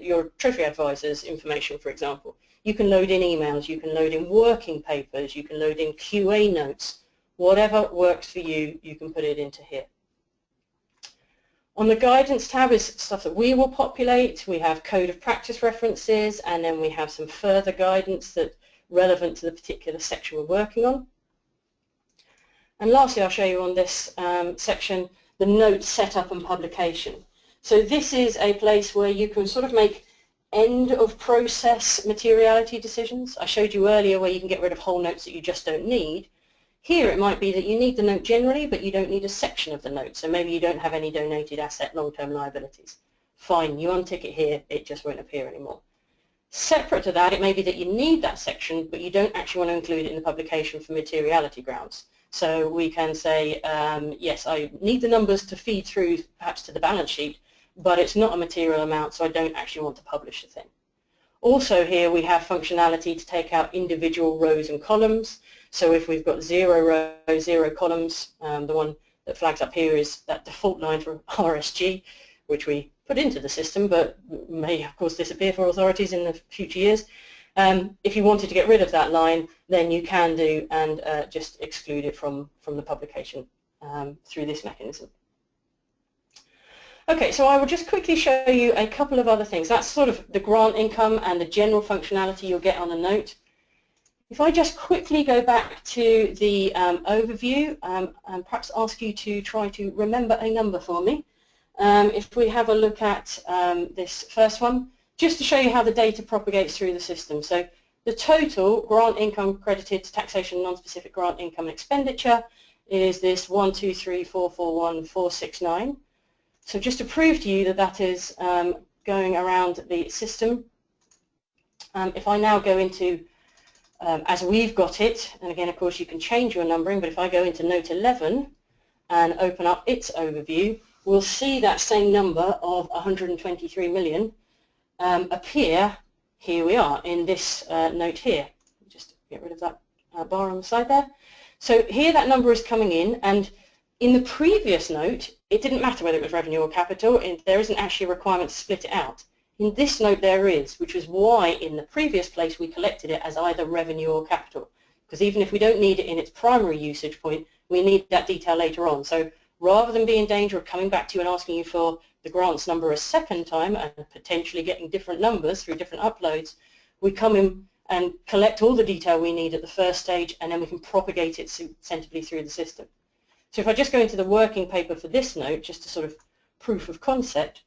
Speaker 1: your treasury advisors information, for example. You can load in emails, you can load in working papers, you can load in QA notes. Whatever works for you, you can put it into here. On the guidance tab is stuff that we will populate. We have code of practice references, and then we have some further guidance that's relevant to the particular section we're working on. And lastly, I'll show you on this section the note setup and publication. So this is a place where you can sort of make end of process materiality decisions. I showed you earlier where you can get rid of whole notes that you just don't need. Here it might be that you need the note generally, but you don't need a section of the note. So maybe you don't have any donated asset long-term liabilities. Fine, you untick it here, it just won't appear anymore. Separate to that, it may be that you need that section, but you don't actually want to include it in the publication for materiality grounds. So we can say, yes, I need the numbers to feed through perhaps to the balance sheet, but it's not a material amount, so I don't actually want to publish the thing. Also here we have functionality to take out individual rows and columns. So if we've got 0 rows, 0 columns, the one that flags up here is that default line for RSG, which we put into the system, but may of course disappear for authorities in the future years. If you wanted to get rid of that line, then you can do and just exclude it from the publication through this mechanism. Okay, so I will just quickly show you a couple of other things. That's sort of the grant income and the general functionality you'll get on a note. If I just quickly go back to the overview and perhaps ask you to try to remember a number for me. If we have a look at this first one, just to show you how the data propagates through the system. So the total grant income credited to taxation non-specific grant income and expenditure is this 123441469. So just to prove to you that that is going around the system, if I now go into, as we've got it, and again of course you can change your numbering, but if I go into note 11 and open up its overview, we'll see that same number of 123 million appear. Here we are in this note here. Just get rid of that bar on the side there. So here that number is coming in, and in the previous note it didn't matter whether it was revenue or capital. There isn't actually a requirement to split it out. In this note there is, which is why in the previous place we collected it as either revenue or capital, because even if we don't need it in its primary usage point, we need that detail later on. So rather than be in danger of coming back to you and asking you for the grants number a second time and potentially getting different numbers through different uploads, we come in and collect all the detail we need at the first stage, and then we can propagate it sensibly through the system. So if I just go into the working paper for this note, just a sort of proof of concept,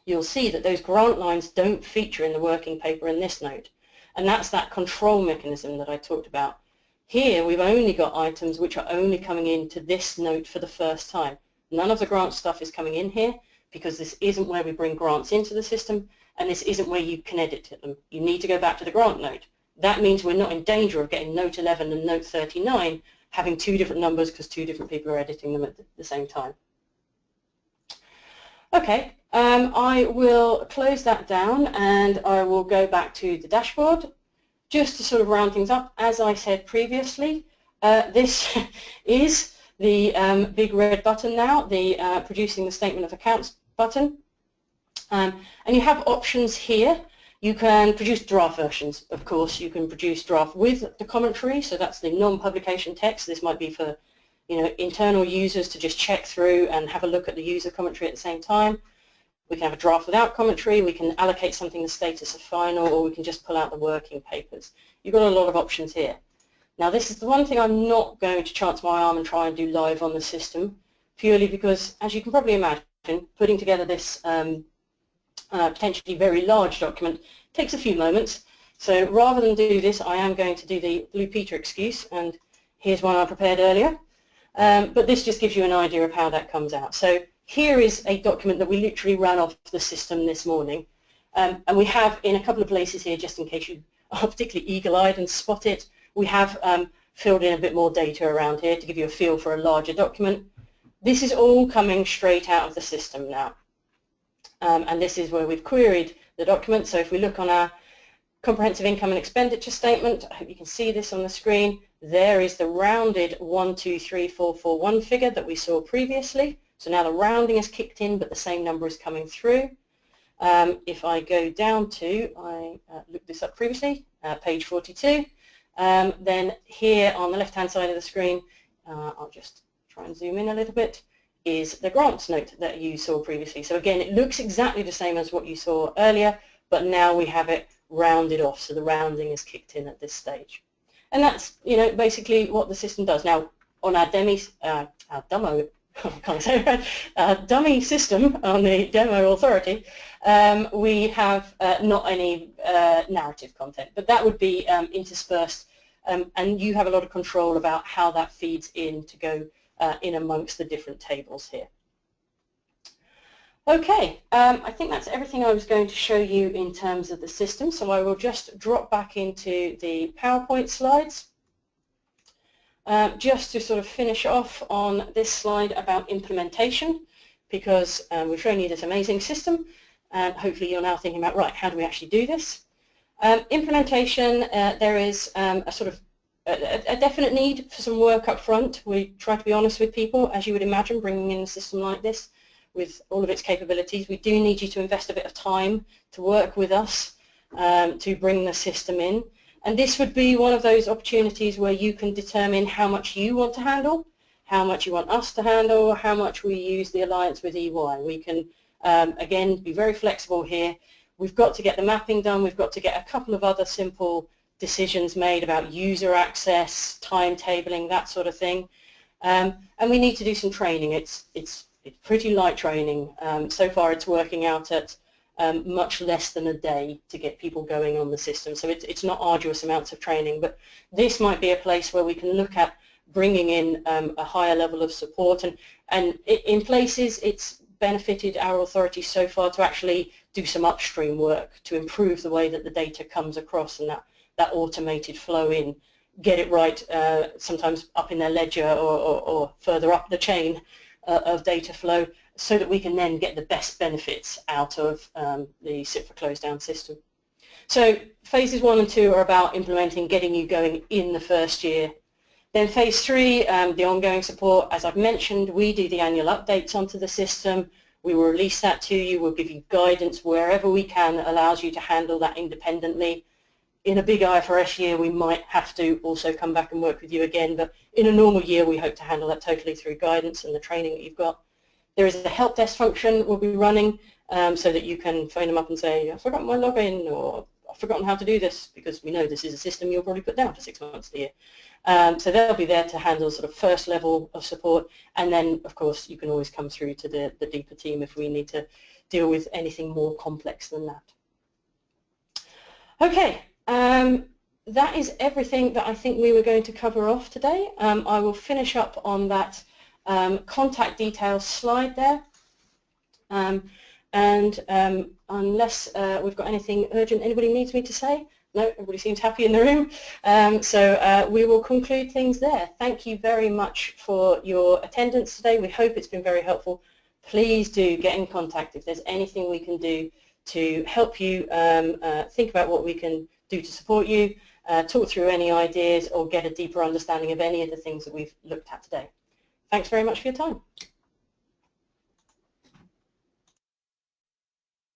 Speaker 1: you'll see that those grant lines don't feature in the working paper in this note. And that's that control mechanism that I talked about. Here we've only got items which are only coming into this note for the first time. None of the grant stuff is coming in here because this isn't where we bring grants into the system, and this isn't where you can edit them. You need to go back to the grant note. That means we're not in danger of getting note 11 and note 39 having two different numbers because two different people are editing them at the same time. Okay, I will close that down and I will go back to the dashboard. Just to sort of round things up, as I said previously, this is the big red button now, the producing the statement of accounts button. And you have options here. You can produce draft versions, of course. You can produce draft with the commentary, so that's the non-publication text. This might be for internal users to just check through and have a look at the user commentary at the same time. We can have a draft without commentary, we can allocate something the status of final, or we can just pull out the working papers. You've got a lot of options here. Now this is the one thing I'm not going to chance my arm and try and do live on the system, purely because, as you can probably imagine, putting together this potentially very large document takes a few moments. So rather than do this, I am going to do the Blue Peter excuse, and here's one I prepared earlier. But this just gives you an idea of how that comes out. So here is a document that we literally ran off the system this morning. And we have in a couple of places here, just in case you are particularly eagle-eyed and spot it, we have filled in a bit more data around here to give you a feel for a larger document. This is all coming straight out of the system now. And this is where we've queried the document. So if we look on our comprehensive income and expenditure statement, I hope you can see this on the screen, there is the rounded 123441 figure that we saw previously. So now the rounding is kicked in, but the same number is coming through. If I go down to, I looked this up previously, page 42, then here on the left-hand side of the screen, I'll just try and zoom in a little bit, is the grants note that you saw previously. So again, it looks exactly the same as what you saw earlier, but now we have it rounded off, so the rounding is kicked in at this stage. And that's, basically what the system does. Now, on our dummy system on the demo authority, we have not any narrative content, but that would be interspersed, and you have a lot of control about how that feeds in to go in amongst the different tables here. Okay, I think that's everything I was going to show you in terms of the system, so I will just drop back into the PowerPoint slides. Just to sort of finish off on this slide about implementation, because we've shown you this amazing system, and hopefully you're now thinking about, right, how do we actually do this? Implementation, there is a sort of a definite need for some work up front. We try to be honest with people, as you would imagine, bringing in a system like this with all of its capabilities. We do need you to invest a bit of time to work with us to bring the system in. And this would be one of those opportunities where you can determine how much you want to handle, how much you want us to handle, how much we use the alliance with EY. We can, again, be very flexible here. We've got to get the mapping done. We've got to get a couple of other simple decisions made about user access, timetabling, that sort of thing. And we need to do some training. It's pretty light training. So far it's working out at much less than a day to get people going on the system. So it's not arduous amounts of training, but this might be a place where we can look at bringing in a higher level of support. And in places it's benefited our authorities so far to actually do some upstream work to improve the way that the data comes across and that automated flow in, get it right, sometimes up in their ledger or further up the chain of data flow, so that we can then get the best benefits out of the CIPFA Closedown system. So phases 1 and 2 are about implementing, getting you going in the first year. Then phase 3, the ongoing support, as I've mentioned, we do the annual updates onto the system. We will release that to you. We'll give you guidance wherever we can that allows you to handle that independently. In a big IFRS year, we might have to also come back and work with you again, but in a normal year, we hope to handle that totally through guidance and the training that you've got. There is a help desk function we'll be running so that you can phone them up and say, I've forgotten my login, or I've forgotten how to do this, because we know this is a system you'll probably put down for 6 months a year. So they'll be there to handle sort of first level of support, and then of course you can always come through to the deeper team if we need to deal with anything more complex than that. Okay, that is everything that I think we were going to cover off today. I will finish up on that contact details slide there, and unless we've got anything urgent anybody needs me to say, no, everybody seems happy in the room, so we will conclude things there. Thank you very much for your attendance today. We hope it's been very helpful. Please do get in contact if there's anything we can do to help you think about what we can do to support you, talk through any ideas, or get a deeper understanding of any of the things that we've looked at today. Thanks very much for your time.